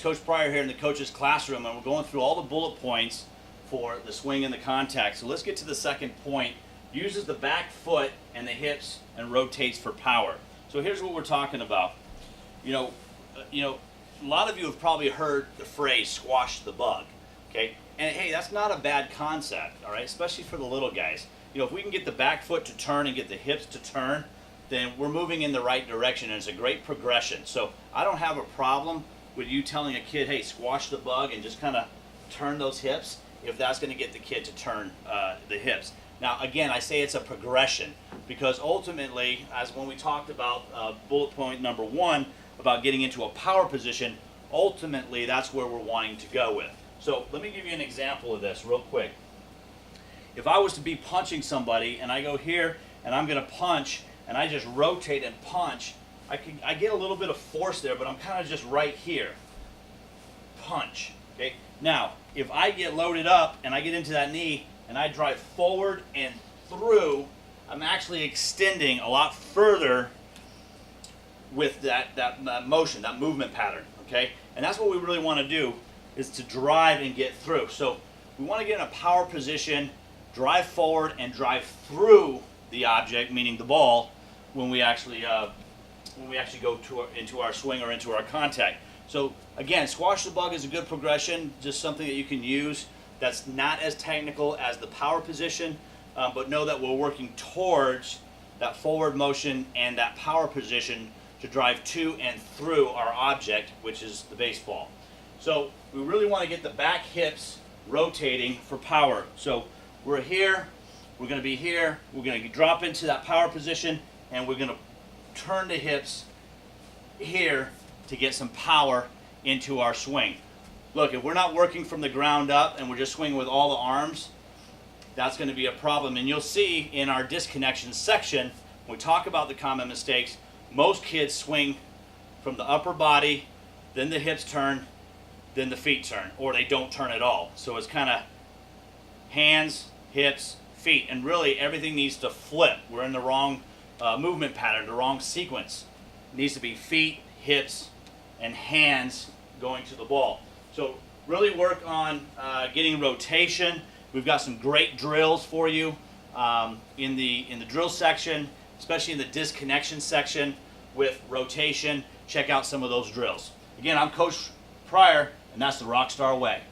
guys, Coach Pryor here in the coach's classroom, and we're going through all the bullet points for the swing and the contact. So let's get to the second point. Uses the back foot and the hips and rotates for power. So here's what we're talking about. You know, a lot of you have probably heard the phrase "squash the bug." Okay, and hey, that's not a bad concept, all right, especially for the little guys. You know, if we can get the back foot to turn and get the hips to turn, then we're moving in the right direction, and it's a great progression. So I don't have a problem with you telling a kid, hey, squash the bug and just kind of turn those hips, if that's going to get the kid to turn the hips. Now, again, I say it's a progression, because ultimately, as when we talked about bullet point number 1, about getting into a power position, ultimately that's where we're wanting to go with. So let me give you an example of this real quick. If I was to be punching somebody and I go here and I'm going to punch and I just rotate and punch, I get a little bit of force there, but I'm kind of just right here. Punch. Okay. Now, if I get loaded up and I get into that knee and I drive forward and through, I'm actually extending a lot further with that motion, that movement pattern. Okay. And that's what we really want to do, is to drive and get through. So we want to get in a power position, drive forward and drive through the object, meaning the ball, when we actually go into our swing or into our contact. So again, squash the bug is a good progression, just something that you can use that's not as technical as the power position, but know that we're working towards that forward motion and that power position to drive to and through our object, which is the baseball. So we really want to get the back hips rotating for power. So we're here, we're going to be here, we're going to drop into that power position, and we're going to turn the hips here to get some power into our swing. Look, if we're not working from the ground up and we're just swinging with all the arms, that's going to be a problem. And you'll see in our disconnection section, when we talk about the common mistakes, most kids swing from the upper body, then the hips turn, then the feet turn, or they don't turn at all. So it's kind of hands, hips, feet, and really everything needs to flip. We're in the wrong movement pattern, the wrong sequence. It needs to be feet, hips, and hands going to the ball. So really work on getting rotation. We've got some great drills for you in the drill section, especially in the disconnection section with rotation. Check out some of those drills. Again, I'm Coach Pryor, and that's the RockStar Way.